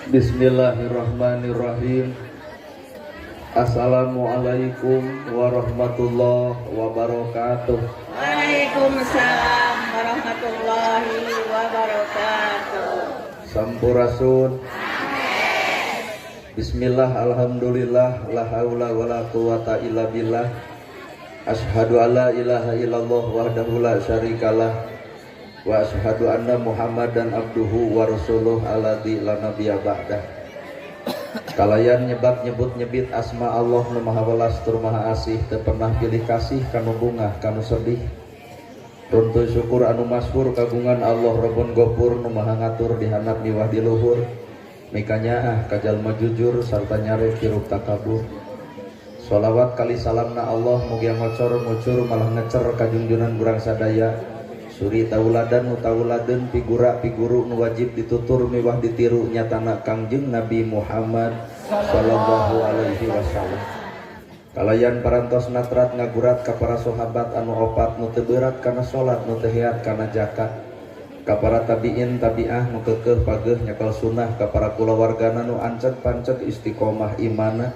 Bismillahirrahmanirrahim. Assalamualaikum warahmatullahi wabarakatuh. Waalaikumsalam warahmatullahi wabarakatuh. Sampurasun. Bismillah, alhamdulillah, la haula wala quwata illa billah. Asyhadu alla ilaha illallah wahdahu la syarikalah wa asyhadu anna Muhammadan abduhu wa rasuluh alladzi la nabiyya ba'dah. Kalayan nyebut nyebit asma Allah nu maha welas tur maha asih, teu pernah pilih kasih kanu bungah kanu sedih. Runtuh syukur anu masyhur kagungan Allah Rabbun Ghafur nu maha ngatur di handap miwah di luhur. Mikanya kajalma jujur sarta nyare kiruk takabur. Sholawat kali salamna Allah mugia ngocor ngucur malah ngecer kajungjunan urang sadaya. Suri tauladan nu tauladeun figura figuru nu wajib ditutur miwah ditiru nyatana Kangjeng Nabi Muhammad sallallahu alaihi wasallam. Kalayan parantos natrat ngagurat ka para sahabat anu opat nu teu beurat kana salat nu teu heat kana zakat. Ka para tabiin tabiah nu keukeuh pageuh nyakal sunnah, ka para kulawargana nu ancet pancet istiqomah imana.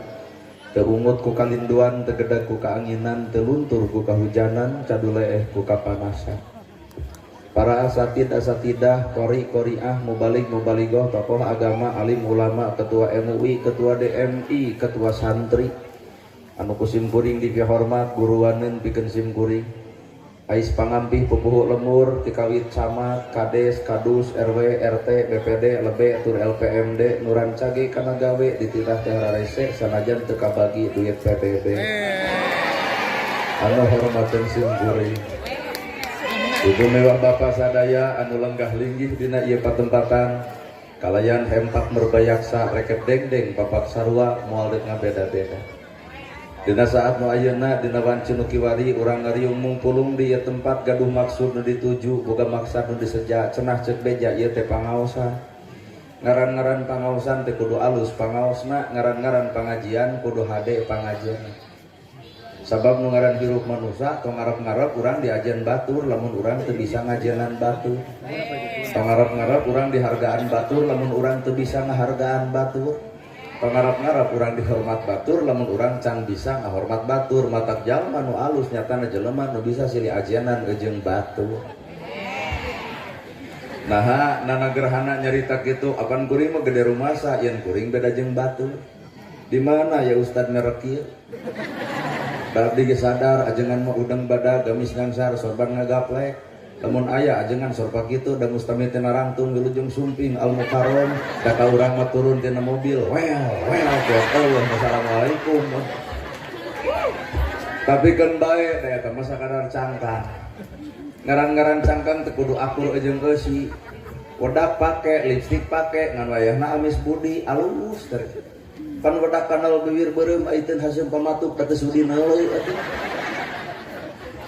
Teu ungut ku kalinduan, teu gedag ku kaanginan, teu luntur ku kahujanan, caduleeh ku kapanasan. Para asatidah, qori-qoriah, mubalik-mubaligoh, tokoh agama, alim ulama, ketua MUI, ketua DMI, ketua santri anu kusim kuring dipihormat, guruwaneun pikeun sim kuring. Ais pangampih pupuh lemur, tikawit camat, kades, kadus, RW, RT, BPD, lebe, tur LPMD, nuran cage kana gawe dititah teh rarese sanajan teu kabagi duit PBB. Anu hormateun sim kuring. Ibu mewah bapak sadaya anu lenggah linggih dina ieu patempatan, kalayan hempak merbayaksa reket dengdeng papak sarua moal deuk ngabeda-beda. Dina saat nu ayeuna dina wanci nu kiwari urang ngariung mungpulung di ieu tempat gaduh maksud nu dituju boga maksud nu diseja cenah ceuk beja ieu teh pangaosan. Ngaran-ngaran pangaosan teh kudu alus pangaosna, ngaran-ngaran pangajian kudu hade pangajian. Sabab nu ngaran hirup manusia tong ngarep-ngarep urang diajian batur lamun urang teu bisa ngajianan batur. Tong ngarep-ngarep urang dihargaan batur lamun urang teu bisa ngahargaan batur. Tong ngarep-ngarep urang dihormat batur lamun urang can bisa ngahormat batur. Matak jalma nu alus nyatana jelema nu bisa silih ajianan jeung batur. Nah, nana gerhana nyarita kitu, apan kuring mah gede rumasa yen kuring beda jeung batur. Di mana ya Ustad merek ieu? Balap dige sadar ajengan mah udang badag gamis ngangsar sorban ngagaplek. Lamun aya ajengan sorpa kitu da mustami tina rangtung wilujeng sumping al mukarram da ka urang mah turun tina mobil. Well, kuat Allah assalamualaikum. Tapi kan bae da eta mah sakadar cangkang. Ngaran-ngaran cangkang teu kudu akur jeung eusi. Wedak pake, lipstik pake, ngan wayahna amis budi alus teh. Pan wedak kanal bibir beureum aiteun hasil pamatuk teu sudi neuleuy atuh.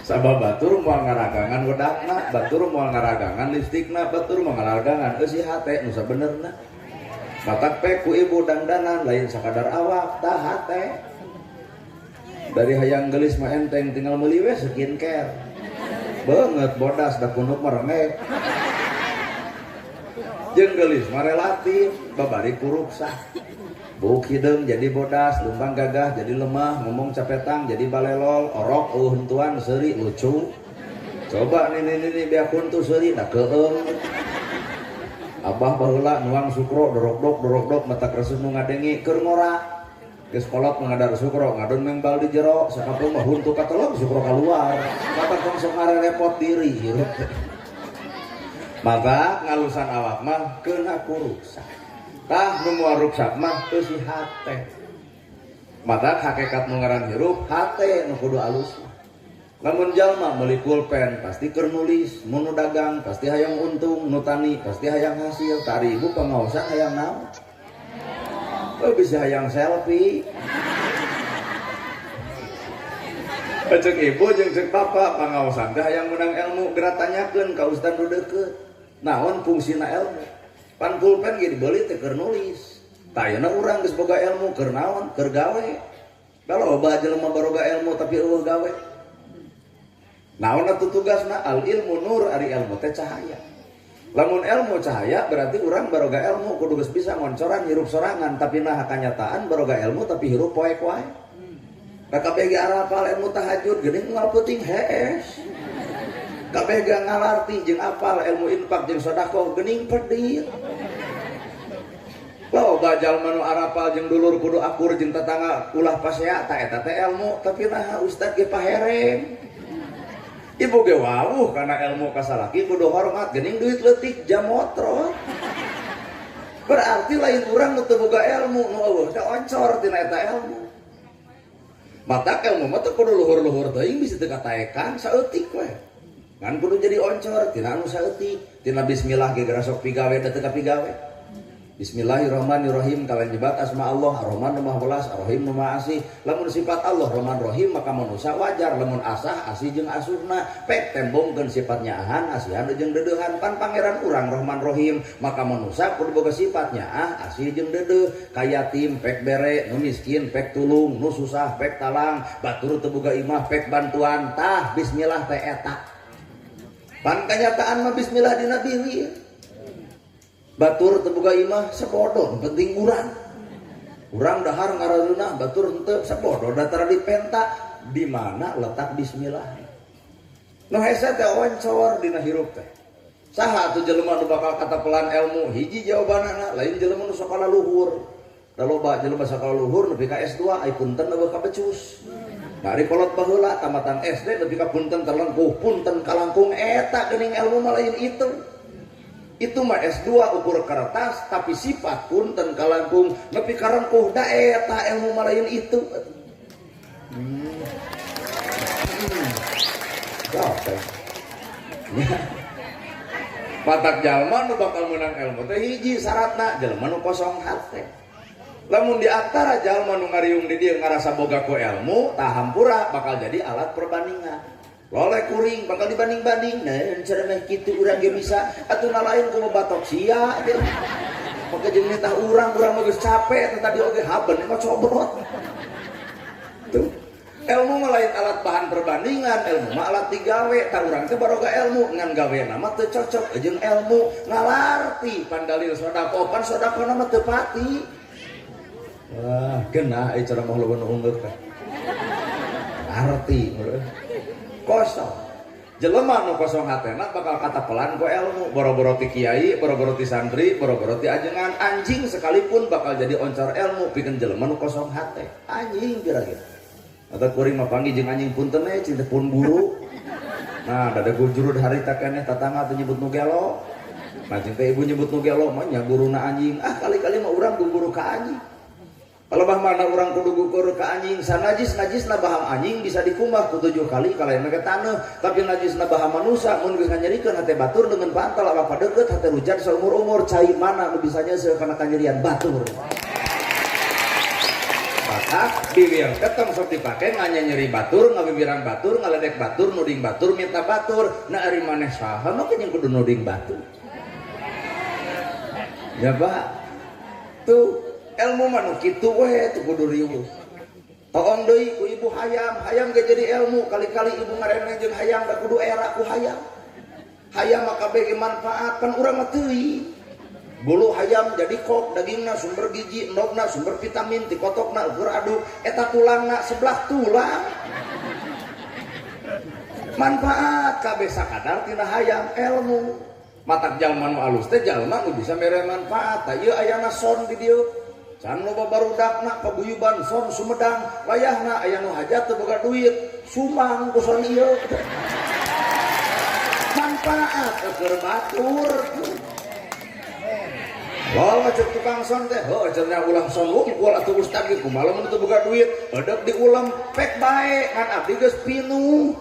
Sabab batur moal ngaragangan wedakna, batur moal ngaragangan lipstikna, batur moal ngaragangan eusi hate nu sabenerna. Matak pe ku ibu dandanan lain sakadar awak tah hate. Dari hayang gelis mah enteng tinggal meuli we skincare. Beungeut bodas da kunuk meremek. Jeung gelis mah relatif babari kuruksa. Buk hideung jadi bodas, lumbang gagah jadi lemah, ngomong capetang jadi balelol, orok hentuan seuri lucu. Coba nini beakun tuh seuri da keung. Abah baheula nuang sukro dorok-dok mata resep nu ngadengi keur ngora. Geus kolot mengadar sukro ngadon mengbal di jero, sakapeung mah huntu katelog sukro keluar. Kata tong sok repot diri hirup. Maka ngalusan awak mah keuna kuruksa. Tah nu moal ruksak mah eusi hate. Mata hakikat nu ngaran hirup hate nu kudu alus. Lamun jalma meuli pulpen pasti keur nulis, mun nu dagang pasti hayang untung, nu tani pasti hayang hasil, taribu pangaosan hayang naon? Bisa hayang selfie. Cek ibu jeung cek bapak pangaosan teh hayang menang ilmu geura tanyakeun ka ustad nu deukeut. Naon fungsina ilmu? Pan pulpen ge dibeli teh keur nulis. Tayana urang geus boga ilmu keur naon? Keur gawe. Baloba jelema baroga ilmu tapi eueuh gawe. Naon atuh tugasna? Al ilmu nur, ari ilmu teh cahaya. Lamun ilmu cahaya berarti urang baroga ilmu kudu geus bisa ngoncoran hirup sorangan, tapi nah kanyataan baroga ilmu tapi hirup poek wae. Da kabeh ge arapal ilmu tahajud geuning moal peuting hees. Kabeh ge ngalarti jeung apal ilmu infak jeung sedekah geuning pedih. Loba jalma nu arapal jeung dulur kudu akur jeung tetangga ulah pasea ta eta teh ilmu, tapi nah ustad ge pahereng. Ibu ge wawuh kana ilmu kasalaki kudu hormat geuning duit leutik jamotrot. Berarti lain urang nu teu boga ilmu nu eueuh teh oncor tina eta ilmu. Mata ilmu mah teh kudu luhur-luhur teuing bisa teu kataekan saeutik we. Ngan kudu jadi oncor tina anu saeutik. Tina bismillah ge gara sok pigawe da teu kapigawe. Bismillahirrahmanirrahim. Kalian nyebat asma Allah Ar-Rahman Maha Welas, Ar-Rahim Maha Asih. Lamun sifat Allah Rahman Rahim maka manusia wajar lamun asah asih jeung asuhna pek tembongkeun sifatnya ahan asihan jeung dedeuhan. Pan pangeran urang Rahman Rahim maka manusia kudu boga sifatnya asih jeung deudeuh. Kayatim pek bere, nu miskin pek tulung, nu susah pek talang, batur teu boga imah pek bantuan. Tah bismillah teh eta. Pan kanyataan mah bismillah dina bihir. Batur teu boga imah sebodoh penting urang. Urang dahar ngarareunah batur henteu sebodoh datara dipenta di mana letak bismillah. Nu hese teh oncor dina hirup teh. Saha atuh jelema nu bakal katapelan ilmu? Hiji jawabanana lain jelema nu sakola luhur. Da loba jelema sakola luhur nepi ka S2 ai punten eueuh ka becus. Dari kolot baheula tamatan SD nepi ka punten terlengkuh, punten kalangkung eta geuning ilmu mah lain itu. Itu mah S2 ukur kertas tapi sifat punten kalangkung nepi karengkuh da eta ilmu mah lain itu. Patak jalma nu bakal menang ilmu teh hiji syaratna jalma nu kosong hate. Lamun di antara jalma nu ngariung di dieu ngarasa boga ku ilmu tah hampura bakal jadi alat perbandingan. Loleh kuring bakal dibanding-banding. Nah, cara mah kitu urang ge bisa atuh lain kumaha batok sia teh. Maka jeung nitah urang mah geus capek tadi oge haben mah cobrot. Tuh. Ilmu mah lain alat bahan perbandingan, ilmu mah alat digawe. Tah urang teh baroga ilmu ngan gaweana mah teu cocok jeung ilmu. Ngalarti pan dalil sedekah, pan sedekahna mah teu pati. Wah, genah cara mah loba nu unggul teh. Arti kosong. Jelema nu kosong hatena bakal katapelan ku ilmu, boro-boro ti kiai, boro-boro ti santri, boro-boro ti ajengan, anjing sekalipun bakal jadi oncor ilmu pikeun jelema nu kosong hate. Anjing kira-kira. Atau kuring mah panggih jeung anjing punten we cinta pun buru. Nah, dada guru harita keneh tatangga teh nyebut nu gelo. Nah, jeung teh ibu nyebut nu gelo mah nya guruna anjing. Ah, kali-kali mah urang guru ka anjing. Kalau bah mana orang kudu gugur ke anjing, sanajis na baham anjing bisa dikumbah ku 7 kali kalayan ke taneuh, tapi najis na baham manusia mun geus nganyerikeun hate batur dengan pantal apa deukeut hate rujan saumur-umur cai mana nu bisanya seueur kana kanyerian batur. Maka bibir keteng sok dipake nganyeri batur, ngabibirang batur, ngaledek batur, nuding batur, minta batur, na ari maneh saha mah kenyang kudu nuding batur. Ya Pak. Tuh ilmu mah nu kitu we teu kudu riweuh. Toong deui ku ibu hayam ge jadi ilmu, kali-kali ibu ngareneng jeung hayam da kudu era ku hayam. Hayam mah kabeh ge manfaat, kan urang mah teuing. Bulu hayam jadi kok, dagingna sumber gizi, endogna sumber vitamin, ti kotokna ukur aduk, eta tulangna sebelah tulang. Manfaat kabeh sakadar tina hayam ilmu. Matak jalma nu alus teh jalma nu bisa mere manfaat. Tah ieu ayana son di dieu. Can loba barudakna paguyuban son Sumedang, layahna aya nu hajat teu boga duit, sumbang ku son ieu. Manfaat keur batur. Lawa cek tukang son teh, heuh cenah ulam son unggul atuh ustad ge kumaha mun teu boga duit, hedeg diulam pek bae ngan abdi geus pinuh.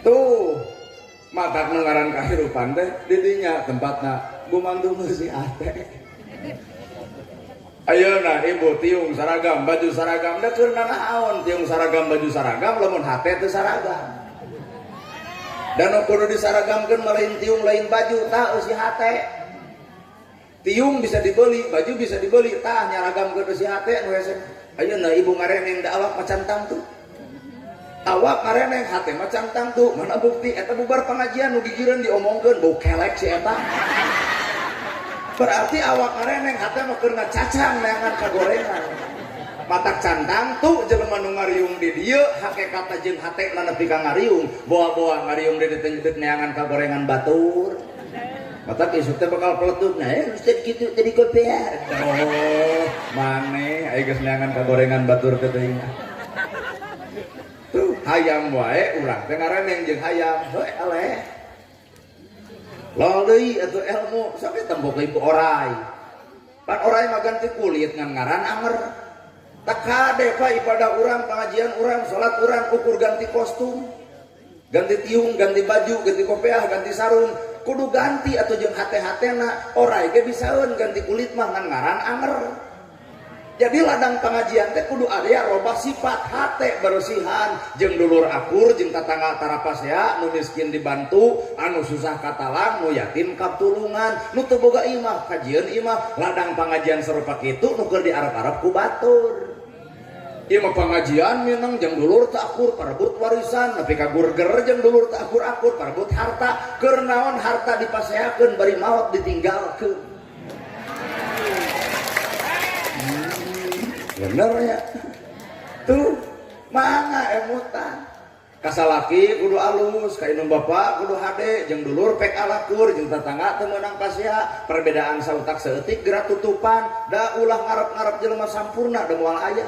Tuh matak ngaran kahirupan teh didinya tempatna gumantung si ate. Ayeuna ibu tiung saragam baju saragam da keur nanaon tiung saragam baju saragam lamun hate teu saragam. Dan kudu disaragamkeun lain tiung lain baju tah si hate. Tiung bisa dibeli, baju bisa dibeli, tah nyaragamkeun si hate nu hese. Ayeuna ibu ngareneng da awak macan tangtu. awak ngareneng hate mah cantang tuh mana bukti eta bubar pengajian nu gigireun diomongkeun bau kelek si eta. Berarti awak ngareneng hate mah keur ngacacang neangan kagorengan. Matak cantang tuh jelema nu ngariung di dieu hakikatna jeung hatena nepi ka ngariung, boa-boa ngariung di dieu neangan kagorengan batur. Matak isuk teh bakal peletuk, nah Ustaz kitu tadi kopiar. Oh, maneh aya geus neangan kagorengan batur teh teuing. Tuh hayam wae urang teh ngareneng jeung hayam, heuh eleh. Loli atuh ilmu sampai tembok ibu orai. Pan orai mah ganti kulit ngan ngaran anger. Tak kade pak ibadah urang, pengajian urang, sholat urang, ukur ganti kostum, ganti tiung, ganti baju, ganti kopiah, ganti sarung, kudu ganti atau jeung hate-hatena orai ge bisaeun ganti kulit mah ngan ngaran anger. Jadi ladang pengajian teh kudu aya robah sifat hate bersihan jeung dulur akur jeung tatangga tarapasea nu miskin dibantu anu susah katalang nu yatim kaptulungan nu teu boga imah kajieun imah ladang pengajian sarupa kitu nu keur diarep-arep ku batur. Ieu mah pengajian minang jeung dulur teu akur parebut warisan nepi ka gurger jeung dulur teu akur-akur parebut harta keur naon harta dipaseakeun bari maot ditinggalkeun. Bener ya tuh manga emutan kasalaki kudu alus ka indung bapak kudu hade jeung dulur pek alakur jeung tetangga teu meunang pasea perbedaan sautak saeutik gerak tutupan da ulah ngarep-ngarep jelema sampurna da moal aya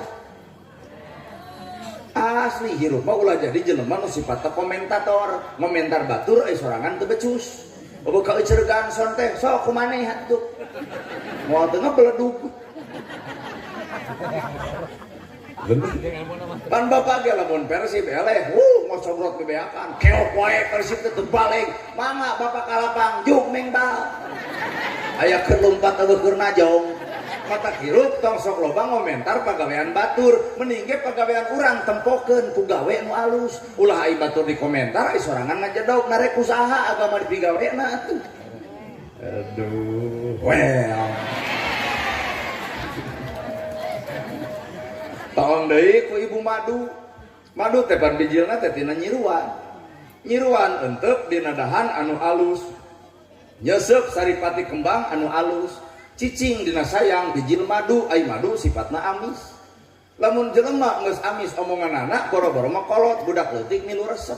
asli hirup mah ulah jadi jelema nu sifatna komentator ngomentar batur sorangan teu becus boga euceurgan son teh sok kumaneh atuh moal teu beledug. Pan bapak ge lamun Persib eleh ngocobrot bebeakan keok wae Persib teh balik mangga bapak kalapang juk mengbal aya keur lompat teu keur najong mata hirup tong sok loba ngomentar pagawean batur mending ge pagawean urang tempokeun ku gawe nu alus ulah ai batur di komentar ai sorangan ngajedog narek usaha agama di pigawena atuh aduh well tahun deui ku ibu madu teh pan bijilna teh tina nyiruan entep dina dahan anu alus nyesep saripati kembang anu alus cicing dina sayang bijil madu ai madu sifatna amis lamun jelema geus amis omonganana boro-boro mah kolot budak leutik milu resep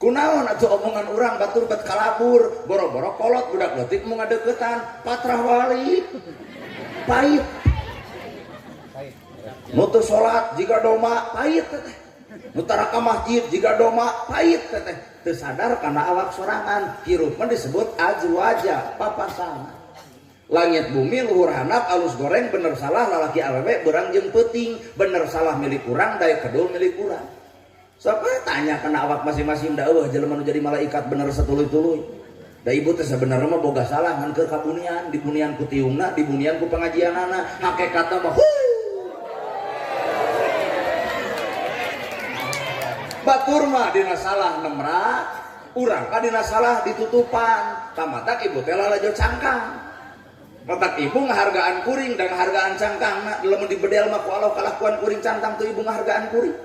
kunaon atuh omongan urang batur bet kalabur boro-boro kolot budak leutik mau ngadeuketan patrah wali pait nutu sholat jika doma pahit teteh nutara ka masjid jika doma pahit teteh teu sadar kana awak sorangan hirup mah disebut azwaja papasangan langit bumi luhur handap alus goreng bener salah lalaki awewe beurang jeung peuting bener salah milik urang daek kedul milik urang sok tanya kana awak masing-masing da eueuh jelema nu jadi malaikat bener satuluy-tuluy da ibu teh sabenerna mah boga salah ngan keur kabunian dibunian ku tiungna dibunian ku pengajianana hakikatna mah batur mah dina salah nemrak urang ka dina salah ditutupan tamatak ibu teh lalajo cangkang matak ibu ngahargaan kuring dan ngahargaan cangkangna lamun dibedel mah ku Allah kalakuan kuring cantang tuh ibu ngahargaan kuring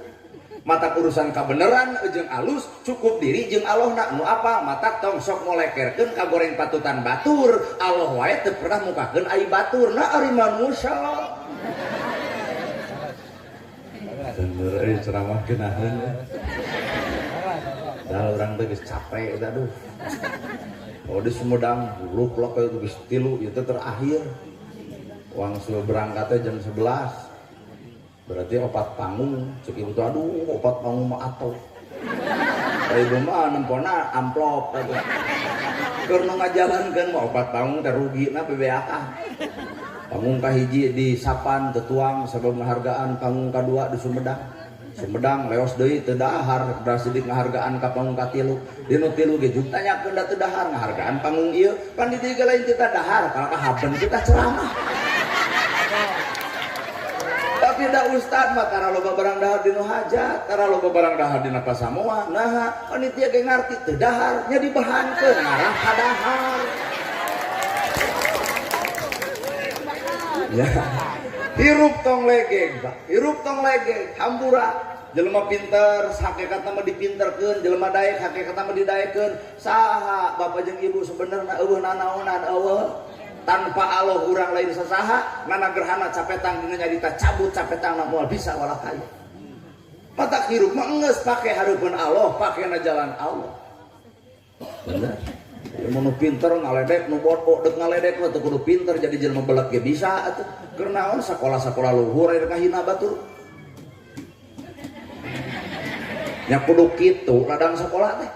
matak urusan kabeneran jeung alus cukup diri jeung Allahna nu apa matak tong sok ngolekerkeun kagoreng patutan batur Allah wae teu pernah mukakeun ai baturna ari manusia bener ceramah genaheun dah orang teh geus capek eta duh oh di Sumedang bulu plok itu geus 3 itu terakhir wangsul berangkat teh jam 11 berarti 4 panggung cek ibu tuh aduh 4 panggung mah atuh ibu mah nempona amplop eta keur nu ngajalankeun mah 4 panggung teh rugina PBAK panggung kahiji di Sapan tetuang sabab penghargaan panggung kadua di Sumedang leos deui teu dahar da sidik ngahargaan ka panggung katilu dinu tilu ge juk tanyakeun da teu dahar ngahargaan panggung ieu pan di dieu lain kita dahar kalau ka haben kita ceramah tapi da ustad mah tara loba barang dahar dinu hajat tara loba barang dahar dina pasamoa nah panitia ge ngarti teu dahar nya dibahankeun ngarah ka dahar ya hirup tong legeng pak hirup tong legeng hambura jelema pinter hakikat nama dipinterkeun, jelema daek hakikat nama didaekeun. Saha bapak jeung ibu sebenarnya eueuh nanaonan eueuh tanpa Allah urang lain sasaha nana gerhana capetang dina nyarita cabut capetang moal bisa walah kaya. Mata hirup mah geus pake hareupeun Allah, pakena jalan Allah. Bener. Mun pinter ngaledek nu bodoh dek ngaledek mah teu kudu pinter jadi jelema belet ge bisa atuh. Keur naon sakola-sakola luhur aya kahina batur. Nya kudu kitu ladang sekolah teh.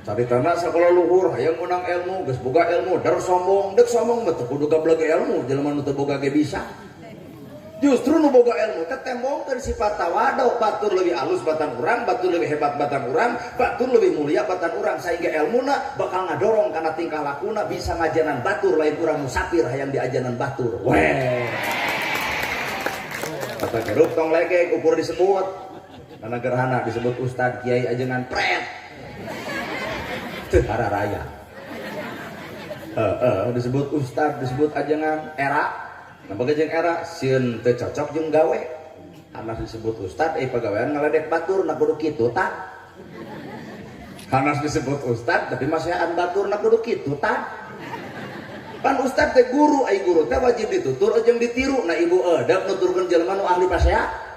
Caritana sekolah luhur hayang menang ilmu, geus boga ilmu, dar sombong, dek sombong mah teu kudu gablek ilmu, jelema nu teu boga ge bisa. Justru nu boga ilmu teh tembongkeun sifat tawadu, batur leuwih alus batan urang, batur leuwih hebat batan urang, batur leuwih mulia batan urang sehingga ilmuna bakal ngadorong kana tingkah lakuna bisa ngajanan batur lain urang musafir hayang diajanan batur. Weh. Kata kerup tong legek ukur disebut. Karena gerhana disebut Ustad Kiai ajengan pret teu raya disebut Ustad disebut ajengan era nampake jeung era sieun teu cocok jeung gawe anas disebut Ustad pagawean ngaledek batur na kudu kitu tah anas disebut Ustad tapi masehan batur na kudu kitu tah pan Ustad teh guru ai guru teh wajib ditutur jeung ditiru na ibu eudeup nuturkeun jelema nu ahli pasea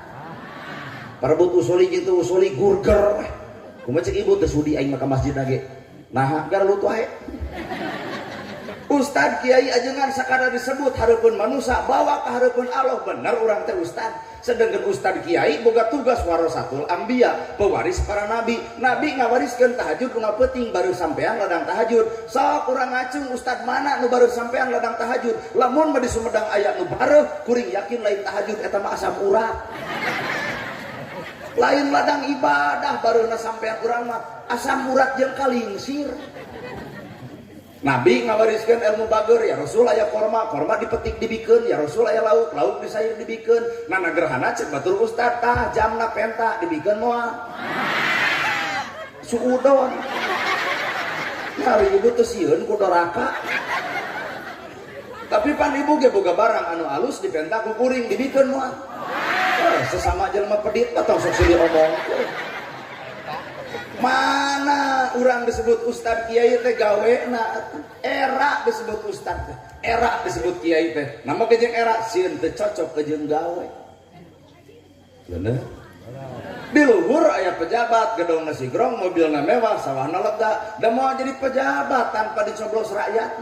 parebut usuli gitu usuli gurger kumaha cek ibu teh sudi aing mah ka masjid lagi nah garlut wae Ustad Kiai ajengan sakada disebut hareupeun manusia bawa ka hareupeun Allah bener urang teh Ustad sedengkeun Ustad Kiai boga tugas warasatul anbiya pewaris para nabi nabi ngawariskeun tahajud nu ngapeuting baru sampean ladang tahajud sok urang ngacung Ustad mana nu baru sampean ladang tahajud lamun mah di Sumedang aya nu bareuh kuring yakin lain tahajud eta mah asam urat lain ladang ibadah baru sampean urang mah asam urat jeung kalingsir. Nabi ngawariskeun ilmu bager ya Rasul aya korma dipetik dibikeun ya Rasul aya lauk disayur dibikeun nana gerhana cek batur Ustad tah jamna penta dibikeun moal suudon nyari ibu teu sieun ku doraka tapi pan ibu ge boga barang anu alus dipenta ku kuring dibikeun moal sesama jelema pedit atau sok silih omong mana urang disebut Ustad Kiai teh gawena era disebut Ustad teh era disebut Kiai teh nama jeung era sieun teu cocok ke jeung gawe bener di luhur aya pejabat gedongna sigrong mobilna mewah sawahna lega da mau jadi pejabat tanpa dicoblos rakyat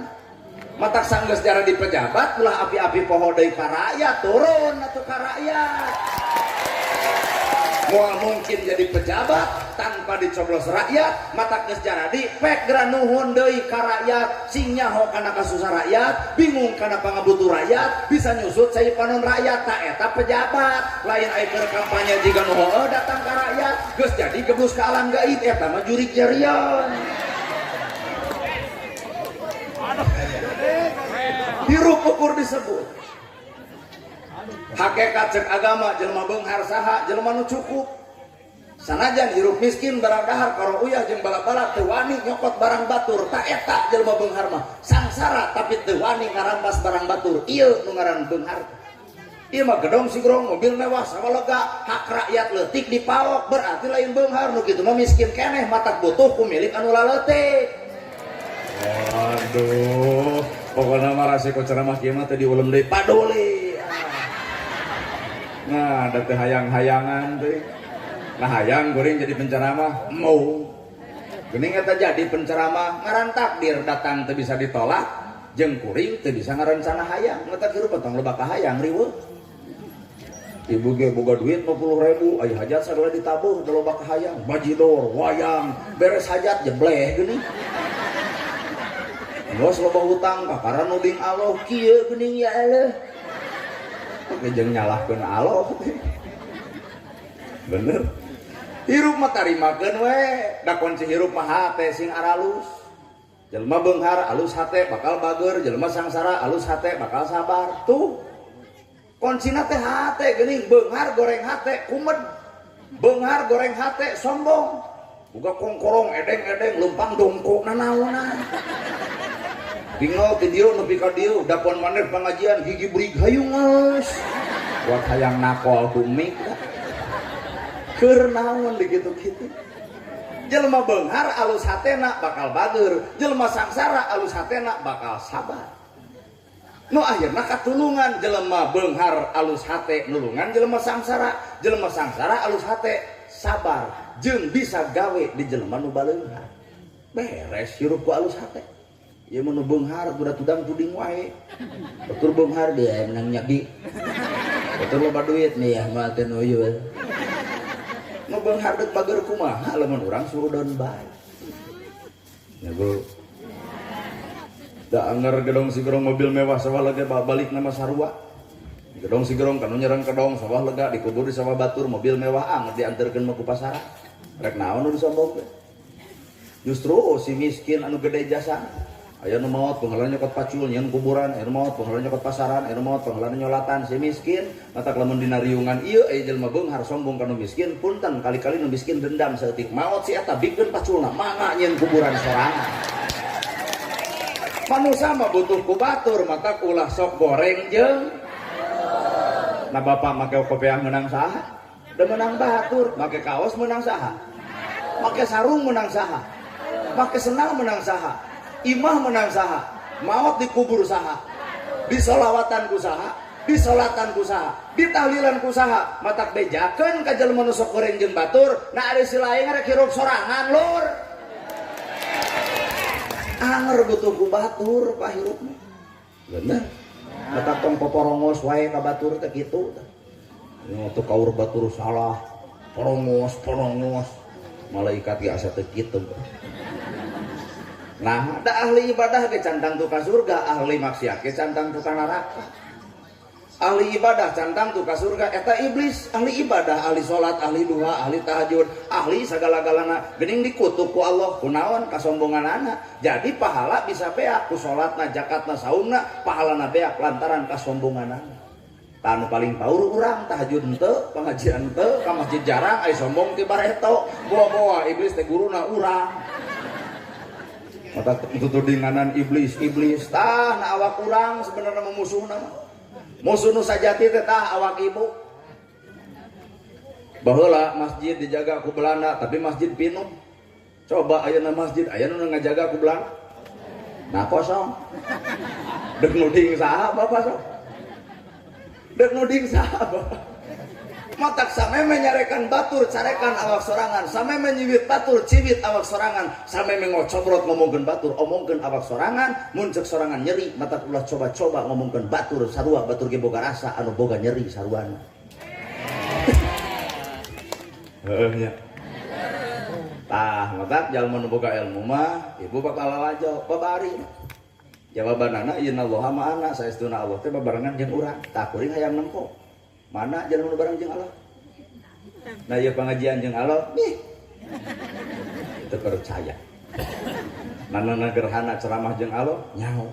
matak sanggeus jara di pejabat ulah api-api poho deui ka rakyat turun atuh ka rakyat moal mungkin jadi pejabat tanpa dicoblos rakyat matak geus jadi pek geura nuhun deui ka rakyat sing nyaho kana kasusah rakyat bingung kana pangabutuh rakyat bisa nyusut cai panon rakyat tak eta pejabat lain aya keur kampanye jiga nu heueuh datang ka rakyat geus jadi gebus ka alam gaib eta mah jurik jerian hirup ukur disebut hakikat cek agama jelema beunghar saha jelema nu cukup sanajan hirup miskin barang dahar karong uyah jeung balak-balak teu wani nyokot barang batur tak eta jelema beunghar mah sangsara tapi teu wani ngarampas barang batur ieu nu ngaran beunghar ieu mah gedong sigrong mobil mewah sawalega hak rakyat leutik dipaok berarti lain beunghar nu kitu mah miskin keneh matak butuh ku milik anu laleutik aduh pokokna mah rasiko ceramah kieu mah teh diulem deui paduli nah ada teh hayang-hayangan teh nah hayang goreng jadi penceramah mau geuning eta jadi penceramah ngaran takdir datang teu bisa ditolak jeung kuring teu bisa ngarencana hayang eta kieu potong loba ka hayang riweuh ibu ge boga duit 50.000 aya hajat sadaya ditabuh da loba ka hayang bajidor wayang beres hajat jebleh geuning bos loba hutang kakara nuding Allah kieu geuning ya Allah jeung nyalahkeun Allah bener hirup mah tarimakeun we da kunci hirup mah hate sing aralus jelema beunghar alus hate bakal bager jelema sangsara alus hate bakal sabar tuh kuncina teh hate geuning beunghar goreng hate kumed beunghar goreng hate sombong boga kongkorong edeng-edeng lempang dongko nanaonan tinggal ke dieu nepi ka dieu dapon maneh pengajian gigi brig hayung geus buat hayang nakol ku mik keur naon dikitu-kitu. Jelema beunghar alus hatena bakal bager, jelema sangsara alus hatena bakal sabar. Nu akhirna katulungan jelema beunghar alus hate nulungan jelema sangsara alus hate sabar jeung bisa gawe di jelema nu baleunghar. Beres hirup ku alus hate. Ieu mah nu beunghar kudu tudang tuding wae. Batur beunghar dia menang nyagi. Batur loba duit nih ya mah teh nu ieu. Nu beunghar deuk bager kumaha lamun urang suruh daun bae. Ya Bu. Da anger gedong sigerong mobil mewah sawah lega balik nama sarua. Gedong sigerong kanu nyerang kedong sawah lega dikubur di sawah batur mobil mewah anger dianterkeun mah ku pasaran. Rek naon nu disombongkeun? Justru si miskin anu gede jasa. Aya nu maot panghalan nyokot pacul nyeun kuburan, aya nu maot panghalan nyokot pasaran, aya nu maot panghalan nyolatan. Si miskin matak lamun dina riungan ieu aya jelema beunghar sombong ka nu miskin, punten kali-kali nu miskin dendam saeutik maot si eta bigkeun paculna, mangga nyeun kuburan sorangan. Manusia mah butuh ku batur matak ulah sok goreng jeung nah bapak make kopiah menang saha? Da menang batur, make kaos menang saha? Make sarung menang saha? Make sendal menang saha? Imah menang saha, maot dikubur saha, disolawatan ku saha, disolatan ku saha, ditahlilan ku saha, matak bejakeun ka jelema nu sok goreng jeung batur, na ari si laeng rek hirup sorangan lur. Anger butuh ku batur pak hirupna. Bener. Matak tong poporongos wae ka batur teh kitu teh. Nya teu kaur batur salah, porongos. Malaikat ge asa teu kitu. Nah, da ahli ibadah ke cantang tu ka surga, ahli maksiat ke cantang tu ka neraka. Ahli ibadah cantang tu ka surga eta iblis, ahli ibadah, ahli salat, ahli duha, ahli tahajud, ahli sagala-galana geuning dikutuk ku Allah, kunaon kasombonganana. Jadi pahala bisa beak ku salatna, zakatna, saumna, pahalana beak lantaran kasombonganana. Tanu paling paur urang tahajud henteu, pengajian henteu, ka masjid jarang ai sombong ti bareto, bawa-bawa iblis teh guruna urang. Mata tutudinganan iblis tah na awak urang sebenarnya memusuhna musuh nu sajati teh tah awak ibu. Baheula masjid dijaga ku Belanda tapi masjid pinuh. Coba ayeuna masjid aya nu ngajaga ku Belanda. Nah kosong. Deuk nuding saha Bapak sok? Deuk nuding saha Bapak? Matak sameme nyarekan batur carekan awak sorangan, sameme nyiwit batur ciwit awak sorangan, sameme ngocobrot ngomongkeun batur omongkeun awak sorangan, mun ceuk sorangan nyeri matak ulah coba-coba ngomongkeun batur sarua batur ge boga rasa anu boga nyeri saruana. Heeh nya. Tah matak jalma nu boga ilmu mah ibu bapak lalajo babari. Jawabanana innallaha ma'ana saestuna Allah teh babarengan jeung urang, tah kuring hayang nempo. Mana jalan nu bareng jeung Allah? Nah ieu pengajian jeung Allah, nih. Itu percaya. Manana gerhana ceramah jeung Allah, nyaho.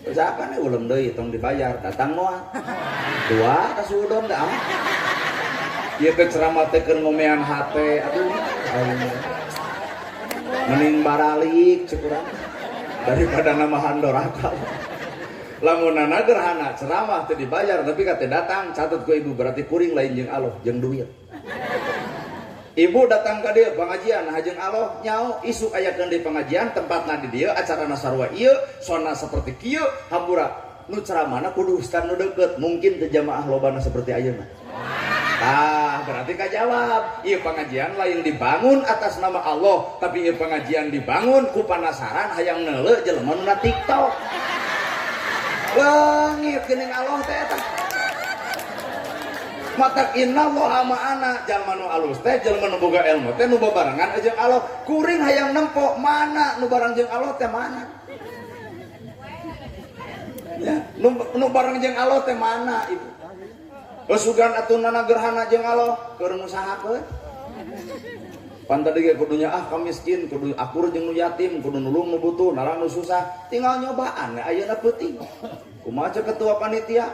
Terus apa nih ulem deui tong dibayar, datang moal. Dua ka sudon da amat. Ieu teh ceramah teh keur ngomean hate, aduh. Mending baralik ceuk urang daripada nama handoraka. Lamunana gerhana ceramah teu dibayar tapi kate datang catat ku ibu berarti kuring lain jeung Allah jeung duit. Ibu datang ka dieu pengajian jeung Allah nyaho isuk ayakeun di pengajian tempatna di dieu acarana sarua ieu sona seperti kieu hambura nu ceramahna kudu ustaz nu deukeut mungkin teu jamaah lobana seperti ayeuna. Tah berarti kajawab ieu pengajian lain dibangun atas nama Allah tapi ieu pengajian dibangun ku panasaran hayang neuleuh jelema nu na TikTok. Langit geuning Allah teh eta. Matak innallaha ma'ana jalma nu alus teh jalma nu boga ilmu teh nu babarengan jeung Allah. Kuring hayang nempo mana nu bareng jeung Allah teh mana? Ya, nu bareng jeung Allah teh mana ibu? Sugan atunana gerhana jeung Allah keur ngusahakeun. Pan tadi ge kudunya ka miskin, kudu akur jeung nu yatim, kudu nulung nu butuh, narang nu susah, tinggal nyobaan ayeuna peuting. Kumaha ceuk ketua panitia?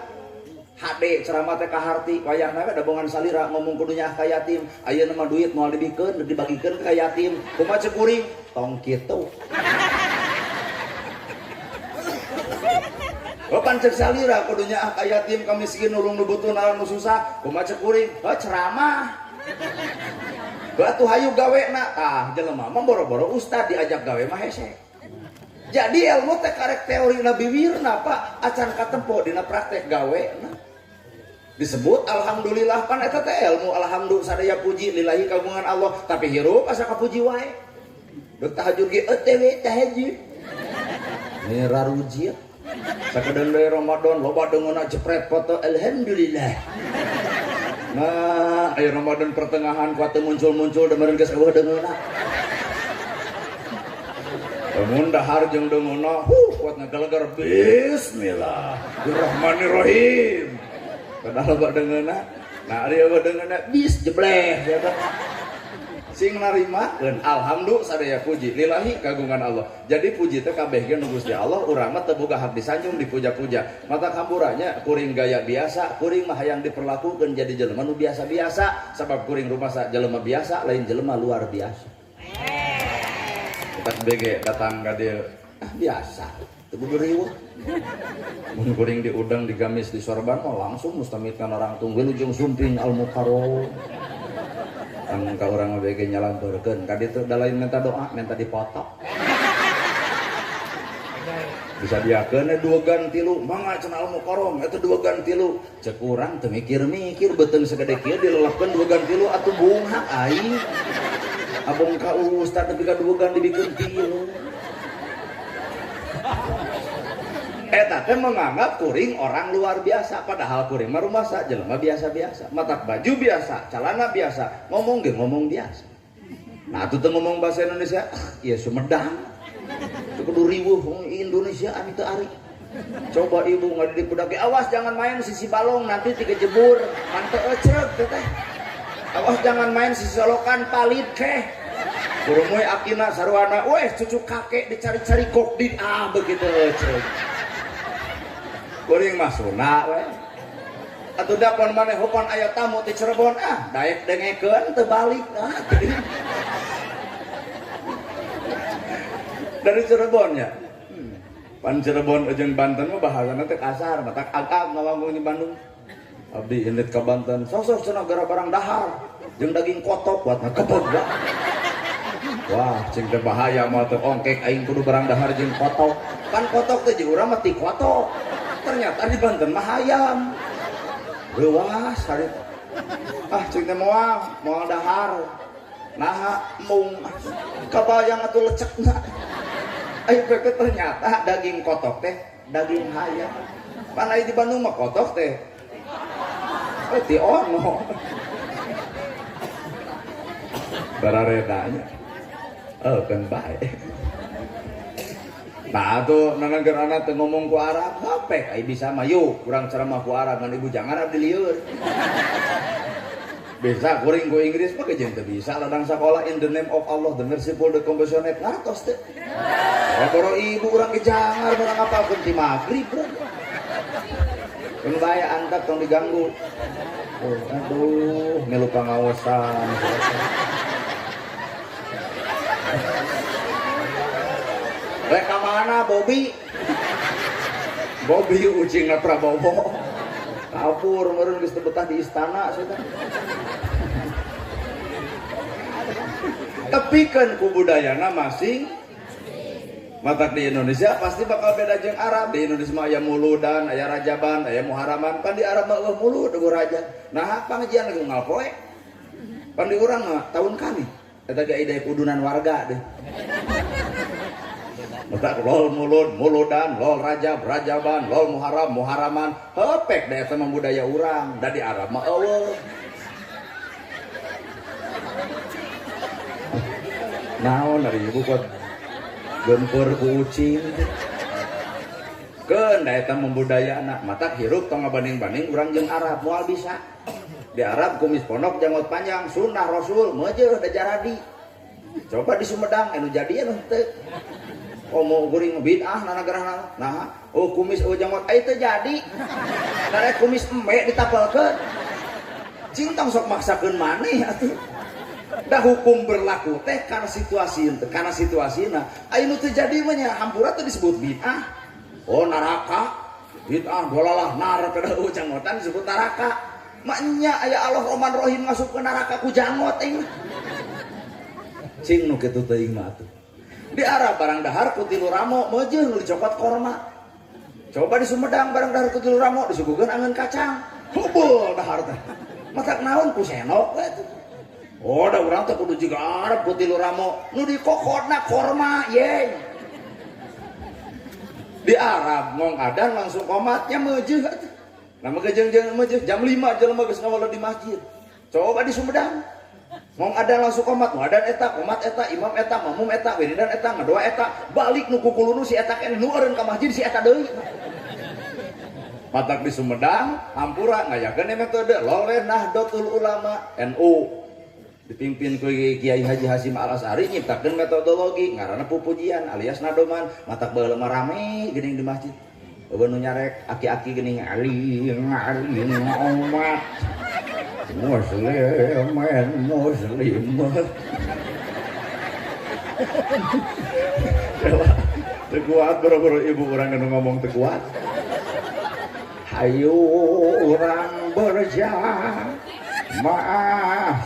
HD ceramah teh ka harti, wayahna we dabongan salira ngomong kudunya ka yatim, ayeuna mah duit moal dibikeun, dibagikeun ka yatim. Kumaha ceuk kuring? Tong kitu. Pan ceuk salira kudunya ka yatim, ka miskin, nulung nu butuh, narang nu susah, kumaha ceuk kuring? Ceramah. Batu hayu gawe na jelema mah boro-boro ustad diajak gawe mah hese. Jadi ilmu teh karek teori na biwirna Pak acan katempo dina praktek gawe na. Disebut alhamdulillah pan eta teh ilmu alhamdulillah sadaya puji lillahi kagungan Allah tapi hirup asa kapuji wae. Dek tahajud ge ETW tahajud. Ini raruji ya. Sakedeung deui Ramadan loba deungeuna jepret foto alhamdulillah. Nah, ayo Ramadan pertengahan kuat muncul-muncul demeureun geus eueuh deungeuna. Lamun dahar jeung deungeuna, kuat ngagalegar bismillahirrahmanirrahim. Padahal loba deungeuna, nah ari eueuh deungeuna bis jebleh ya tah. Sing narimakeun alhamdulillah sadaya puji lillahi kagungan Allah. Jadi puji teh kabeh ge nu Gusti Allah urang mah teu boga hak disanjung dipuja-puja. Mata kamburanya kuring gaya biasa, kuring mah hayang diperlakukeun jadi jelema nu biasa-biasa sabab kuring rumasa jelema biasa lain jelema luar biasa. Kita BG datang ka dieu biasa teu boga riweuh. Mun kuring diudang digamis di sorban mah langsung mustamitkan orang tungguin ujung sumping al-mukarram. Ang ka urang BG nyalampeurkeun ka ditu da lain minta doa minta dipoto bisa diakeun 2 gan 3 mangga cenah al-mukarram eta 2 gan 3 ceuk urang teu mikir-mikir beuteung sagede kieu dilelehkeun 2 gan 3 atuh bunga aing abong ka ustad nepi ka 2 gan dibikeun 3 eta teh menganggap kuring orang luar biasa padahal kuring mah rumasa jelema biasa-biasa matak baju biasa celana biasa ngomong ge ngomong biasa nah atuh teh ngomong bahasa Indonesia ieu Sumedang teu kudu riweuh Indonesia ani teu ari coba ibu ngadi dipudake awas jangan main sisi balong nanti dikejebur kan teu ecreg teh awas jangan main sisi solokan palit keh kuring moe akina sarwana weh cucu kakek dicari-cari kokdit begitu ecreg kuring mah sunah we atuh dapon maneh hopon aya tamu ti Cirebon daek dengekeun teu balik dari Cirebon ya pan Cirebon jeung Banten mah bahasana teh kasar matak agak ngawanggung di Bandung abdi indit ka Banten sosok cenah gara barang dahar jeung daging kotok buat ngakepeg wah cing teh bahaya mah teh ongkek aing kudu barang dahar jeung kotok kan kotok teh jeung urang mah ti kotok ternyata di Banten mah hayam leuwas hari cing teh moal dahar nah mung kabayang atuh lecekna ayo peke ternyata daging kotok teh daging hayam pan aya di Bandung mah kotok teh ti ono bararedanya kan bae. Nah tuh nangger anak teu ngomong ku Arab hapek ai bisa mah yuk kurang ceramah ku Arab ngan ibu jangan Arab di lieur bisa kuring ku Inggris mah jeung teu bisa ladang sakola in the name of Allah the merciful the compassionate ngartos teh boro ibu urang ge jangar barang apapun ti magrib mun bae antak tong diganggu aduh milu pangaosan reka mana Bobby ucingna Prabowo kabur meureun geus teu betah di istana cenah tepikeun ku budayana masing matak di Indonesia pasti bakal beda jeung Arab di Indonesia mah aya muludan aya rajaban aya muharaman pan di Arab mah mulud eueuh raja nah pangajian geus ngalpoe pan di urang mah tahun kami eta ge ide kudunan warga deh Maka lol mulud, muludan, lol rajab, rajaban, lol muharam, muharaman hepek daya sama budaya urang dan di Arab mah eueuh naon dari ibu kuat gempur ku ucing keun daya sama budaya anak matak hirup tong ngabanding-banding urang jeung Arab moal bisa di Arab kumis pondok janggut panjang sunnah rasul meujeuh da jaradi coba di Sumedang anu jadian teu mau guring bid'ah na negara nah kumis janggut teh jadi karek kumis embe ditapelkeun cintang sok maksakeun maneh atuh da hukum berlaku teh karena situasina aya nu teu jadi mah nya hampura teh disebut bid'ah neraka bid'ah dolalah nar kada janggotan disebut neraka maknya aya Allah Rahman Rahim masuk ke neraka ku janggot cing nu kitu teuing mah atuh. Di Arab barang dahar ku tilu ramo meujeuh nu dicokot korma. Coba di Sumedang barang dahar ku tilu ramo disuguhkeun angeun kacang. Hubul dahar teh. Matak naon ku senok we atuh. Oh, da urang teh kudu jiga Arab ku tilu ramo nu dikokotna korma ye. Di Arab ngong adan langsung komatnya meujeuh atuh. Nah meugeujeuh meujeuh jam 5 jelema geus ngawala di masjid. Coba di Sumedang ngong ada langsung komat, ngadan eta, komat eta, imam eta, makmum eta, wiridan eta, ngadoa eta, balik nu kukulunu si eta keneh nu eureun ka masjid si eta deui. Matak di Sumedang, hampura ngayakeun metode Loleh Nahdlatul Ulama NU. Dipimpin ku Kiai Haji Hasyim Al Asy'ari nyiptakeun metodologi ngaranna pupujian alias nadoman, matak baheula mah rame geuning di masjid. Eueuh nu nyarek aki-aki geuning aling umat. Muslim. Tekuat boro-boro ibu orang anu ngomong tekuat. Hayu orang berjamaah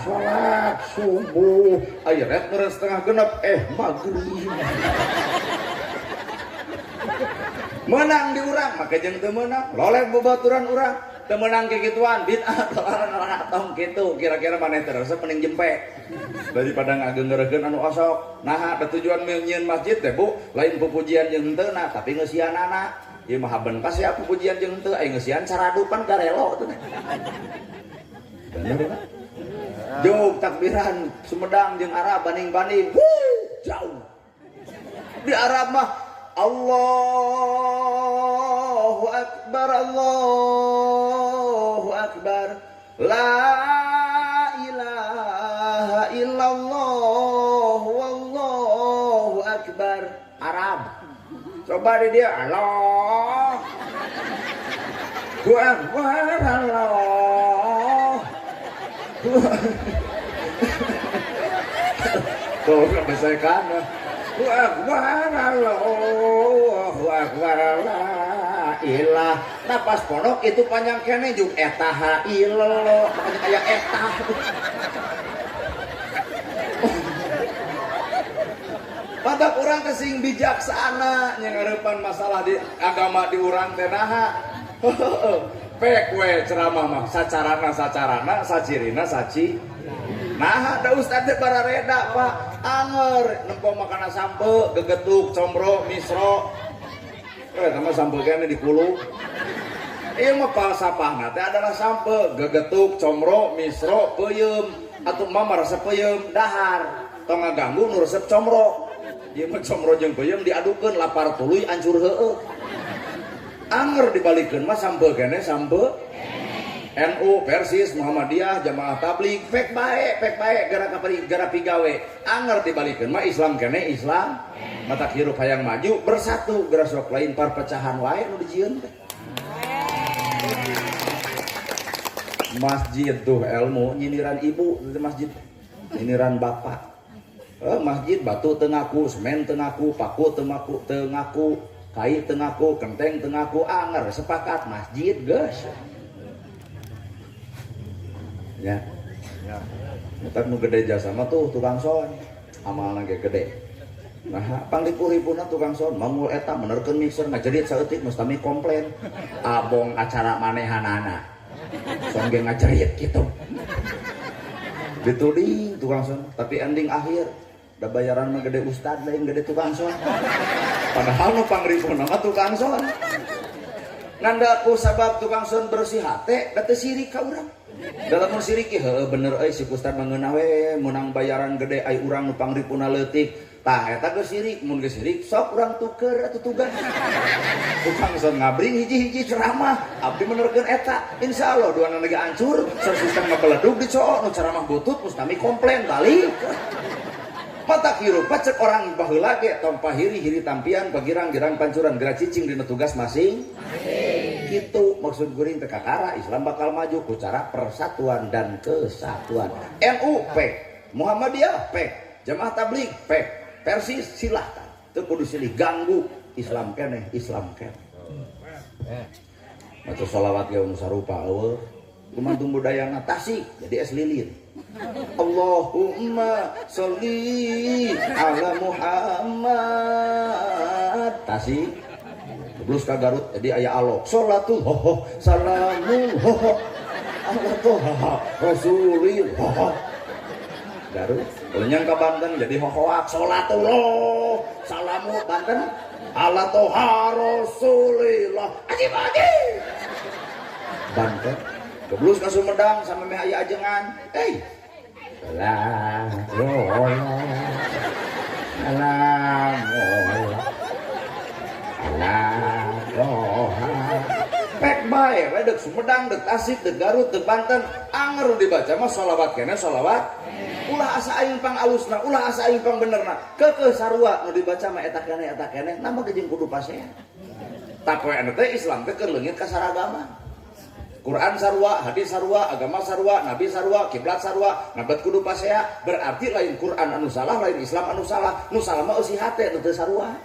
salat subuh. Aya rek meureun setengah genep magrib. Menang di urang maka jeung teu meunang. Loleh babaturan urang. Teu meunang ke gituan bid'ah larang tong kitu kira-kira maneh teh resep mending jempe daripada ngagenggeureukeun anu osok. Nah da tujuan nyieun masjid teh Bu lain pupujian jeung henteu tapi ngeusianana ieu mah haben pas ya pupujian jeung henteu aya ngeusian saradupan garelo teh bener kan jauh takbiran Sumedang jeung Arab banding-banding jauh di Arab mah Allahu Akbar Allahu Akbar la ilaha illallah wallahu akbar. Arab coba di dia Allah Akbar Allah tuh kebesekan Akbar Allahu Akbar la ilah. Nah pas pondok itu panjang kene juk eta ha illallah aya eta. Padak urang teh sing bijaksana nya ngarepan masalah di agama di urang teh naha. Pek we ceramah mah sacarana sacirina saci. Nah ada ustad teh barareda Pak anger nempo makana sampe gegetuk combro misro sama sampe kene di kulu ieu mah falsafahna teh adalah sampe gegetuk combro misro peuyeum atuh mah resep peuyeum dahar tong ngaganggu nu resep combro ieu mah combro jeung peuyeum diadukeun lapar tuluy ancur heueuh anger dibalikeun mah sampe kene sampe NU, Persis, Muhammadiyah, Jamaah Tabligh, pek bae gara pigawe. Anger dibalikeun mah Islam kene Islam. Mata hirup hayang maju bersatu, geura sok lain perpecahan wae nu dijieun teh. Masjid tuh ilmu nyindiran ibu di masjid. Nyindiran bapak. Masjid batu teu ngaku, semen teu ngaku, paku teu ngaku, kai teu ngaku, kenteng teu ngaku, anger sepakat masjid geus. Ya, ntar nu gede jasa mah tuh tukang son, amalna ge gede. Nah, panglipur-lipurna tukang son, mamul eta menerkeun mixer ngajerit saeutik mustami komplain. Abong acara manehanana. Son ge ngajerit kitu. Dituding tukang son, tapi ending akhir da bayaran mah gede ustad lain gede tukang son. Padahal nu panglipurna mah tukang son. Nanda ku sabab tukang son bersih hate da teu sirik ka urang. Dalam sirik heuh bener euy si ustad mangeunah we meunang bayaran gede ai urang nu pangripuna leutik tah eta geus sirik mun geus sirik sok urang tuker atuh tugas tukang son ngabring hiji-hiji ceramah abdi menerkeun eta insyaallah duana lagi hancur sound system ngabeledug dicoo nu ceramah butut mustami komplain balik mata hirup pacek orang baheula ge tong pahiri hiri tampian pagirang-girang pancuran geura cicing dina tugas masing gitu maksud guring teh kakara Islam bakal maju ku cara persatuan dan kesatuan. NU pek, Muhammadiyah pek, Jamaah Tabligh pek, Persis silahkan teu kudu silih ganggu Islam keneh Islam keneh. Maca sholawat ge nu sarupa eueuh kumantung budayana tasik jadi es lilin Allahumma sholli ala Muhammad. Tasih terus ka Garut jadi aya alok sholatul hoho salamul hoho ala toha rasulillah. Garut kalau nyangka Banten jadi hohoak sholatullah salamu Banten ala toha rasulillah ajib ajib. Banten keblus ka Sumedang sama meh aya ajengan la pek bae we deuk Sumedang deuk Tasik deuk Garut deuk Banten anger dibaca mah sholawat kene sholawat ulah asa aing pang alusna ulah asa aing pang benerna keukeuh sarua nu dibaca mah eta kene nama jeung kudu pasean tak we anu teh Islam teh keur leungit ka saragama Quran sarua, hadis sarua, agama sarua, nabi sarua, kiblat sarua, nabat kudu pasea berarti lain Quran anu salah, lain Islam anu salah. Nu salah mah eusi hate nu teu sarua.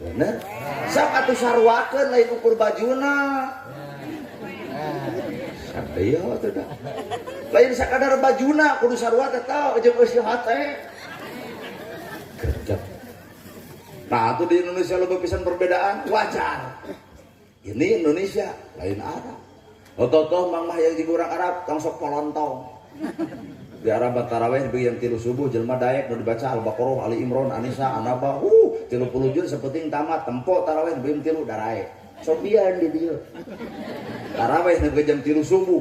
Bener? Sak atuh sarwakeun lain ukur bajuna. Sadeui teh da. Lain sakadar bajuna kudu sarua teh tau jeung eusi hate. Kerja. Nah, atuh di Indonesia loba pisan perbedaan, wajar. Ini Indonesia, lain Arab. Ototoh mangmah yang di kurang Arab, langsung polontong. Di Arab tarawih di yang 3 subuh, jelma daek nu dibaca Al-Baqarah, Ali Imran, An-Nisa, An-Naba, 30 juz sepenting tamat, tempo tarawih di 3 darae. Sobian di dieu. Tarawih nu jam 3 subuh,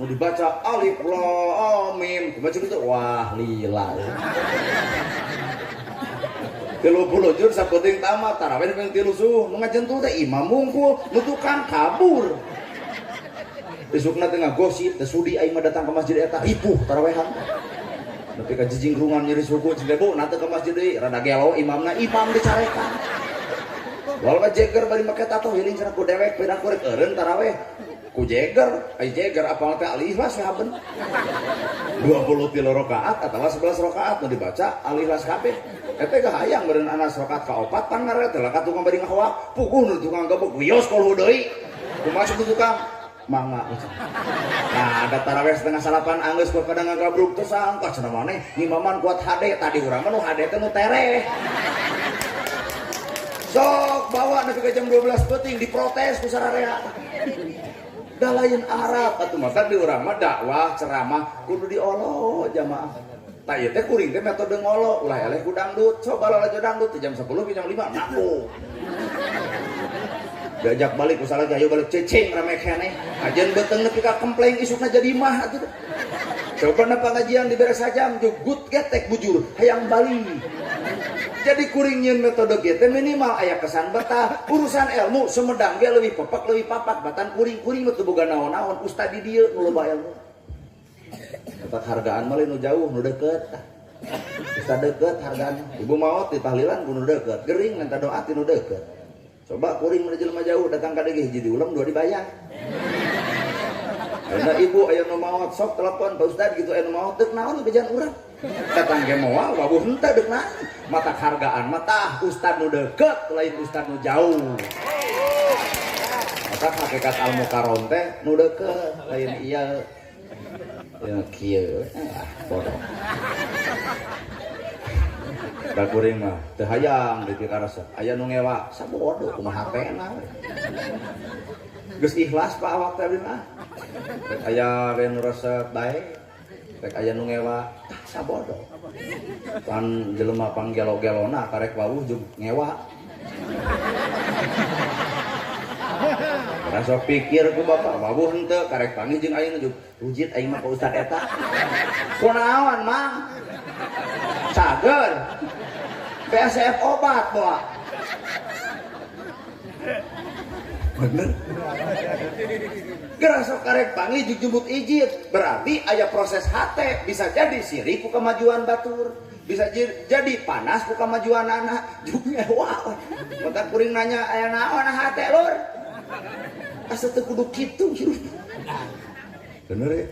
nu dibaca Alif Lam Mim, dibaca gitu, wah lila. 30 juz sapenting tamat tarawih ping 3 subuh nu ngajentul teh imam mungkul nu tukang kabur besukna teh ngagosip teh sudi aing mah datang ke masjid eta ripuh tarawehan nepi ka jijing rungan nyeri suku cilebu na teh ke masjid deui rada gelo imamna imam dicarekan wal mah jeger bari make tato heuling cenah ku dewek pira kurek eureun tarawih ku jeger ai jeger apal teh al-ikhlas sahaben 23 rakaat atawa 11 rakaat nu dibaca al-ikhlas kabeh eta gak hayang beureun anas rakaat ka 4 pan ngaret teh ka tukang bari ngahoak puguh nu tukang gebuk wios kolhu deui kumaha tukang mangga nah ada tarawih setengah salapan anggeus ku kadang ngagabruk teh sangka cenah maneh ngimaman kuat HD tadi urang mah nu HD teh nu tereh sok bawa nepi ka jam 12 peuting diprotes ku sararea da lain Arab atuh mah di urang mah dakwah ceramah kudu diolo jamaah tak ieu teh kuring teh metode ngolo ulah eleh ku dangdut coba lalajo dangdut jam 10 jam 5 naku diajak balik usaha lagi ayo balik cecing rame keneh ajeun beuteng nepi ka kempleng isukna jadi mah atuh coba na pengajian diberes sajam jugut getek bujur hayang bali jadi kuring nyeun metode kieu teh minimal aya kesan betah urusan ilmu Sumedang ge leuwih pepek leuwih papat batan kuring-kuring teu boga naon-naon ustad di dieu nu loba ilmu dapat hargaan mah nu jauh nu deukeut ustad deukeut hargaan ibu maot di tahlilan ku nu deukeut gering minta doa ti nu deukeut coba kuring mun jelema jauh datang ka deui hiji diulam 2 dibayar karena ibu aya nu maot sok telepon Pak Ustad gitu aya nu maot deuk naon bejan urang datang ge moal wabuh henteu deuk naon mata hargaan mah tah ustad nu deukeut lain ustad nu jauh mata hakikat ilmu karon teh nu deukeut lain ieu ya kieu bodoh da kuring mah teu hayang di karasa aya nu ngewa sabodo kumaha pena geus ikhlas Pak awak teh mah rek aya nu resep bae rek aya nu ngewa sabodo pan jelema panggelo-gelona karek wawuh jeung ngewa rasa pikir ku bapak wawuh henteu karek panggih jeung ayeuna jeung rujit aing mah ka ustad eta kunaon mang cager PSF obat boa bener gerasa karek panggih jeung jemput ijit berarti aya proses hate bisa jadi sirik ku kemajuan batur bisa jadi panas ku kemajuan anak juga wah mata kuring nanya aya naon hate lur asa teu kudu kitu bener ya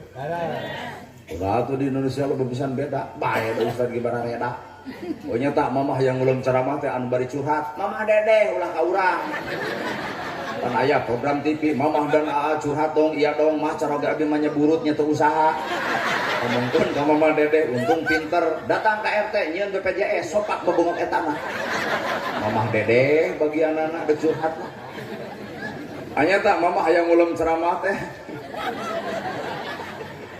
udah tuh di Indonesia lo berpisan beda bae ustad gimana reda oh nyata mamah yang belum ceramah teh anu bari curhat mamah dedeh ulah ka urang kan aya program TV mamah dan AA curhat dong iya dong mah cara ge abdi mah nyeburut nya teu usaha ngomongkeun ka Mama Dede untung pinter datang ke RT nyieun BPJS sopak bebungok eta mah Mama Dede bagianana deuk curhat mah anya tak Mama hayang ngulem ceramah teh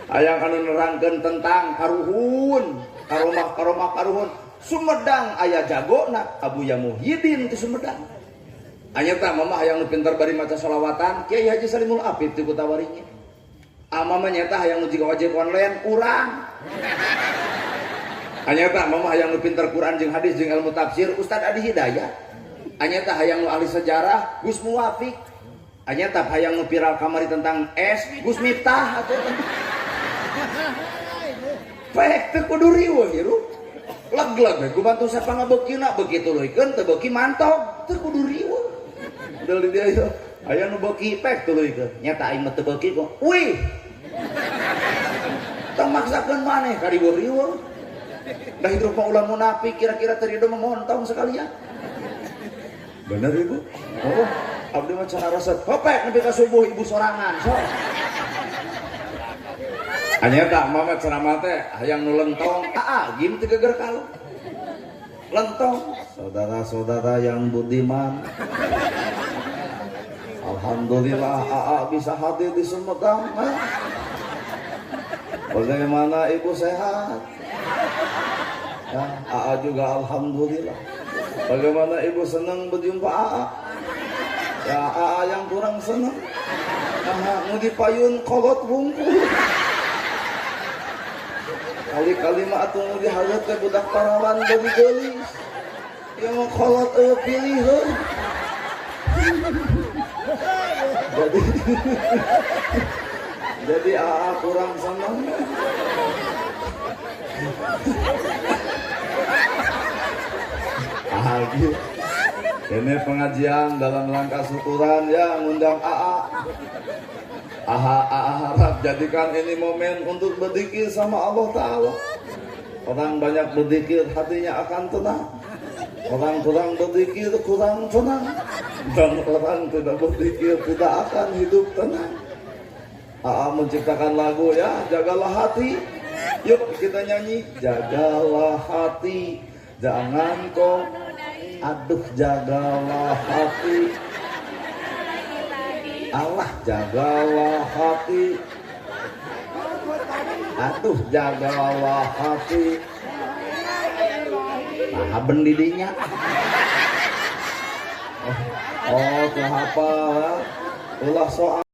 hayang anu nerangkeun tentang karuhun karomah Sumedang aya jagona Abuya Muhyiddin ti Sumedang anya tak Mama hayang nu pinter bari maca sholawatan Kiai Haji Salimul Apip ti Kutawaringin Mama nyata hayang nu jiga wajib online urang anyata Mama hayang nu pinter Quran jeung hadis jeung ilmu tafsir Ustad Adi Hidayat anyata hayang nu ahli sejarah Gus Muwafiq anyata hayang nu viral kamari tentang es Gus Miftah atuh pek teu kudu riweuh hirup leg-leg ku bantu sapangabeukina begitu leuikeun teu beuki mantog teu kudu riweuh deui dia aya nu beuki pek tuluikeun nyata aing mah teu beuki kok wih tong maksakeun maneh ka riweuh-riweuh da hidup mah ulah munafik kira-kira teu ridho memontong sekalian bener ibu oh abdi mah cenah resep hopek nepi ka subuh ibu sorangan sok anya tak mama ceramah teh hayang nu lentong gim teu geger kalau lentong saudara-saudara yang budiman Alhamdulillah AA bisa hadir di Sumedang. Bagaimana ibu sehat? Ya, AA juga alhamdulillah. Bagaimana ibu senang berjumpa AA? Ya AA yang kurang senang. Mau dipayun kolot bungkul. Kali-kali mah atuh mau dihalet ke budak parawan bagi gelis. Yang mau kolot pilih jadi AA kurang senang gitu. Ini pengajian dalam rangka syukuran ya ngundang AA harap jadikan ini momen untuk berzikir sama Allah Ta'ala. Orang banyak berzikir hatinya akan tenang, orang kurang berzikir kurang tenang, dan orang tidak berzikir tidak akan hidup tenang. AA menciptakan lagu ya, jagalah hati. Yuk kita nyanyi, jagalah hati, jangan kau aduh jagalah hati. Allah jagalah hati, aduh jagalah hati. Nah bendidinya oh kenapa ulah soal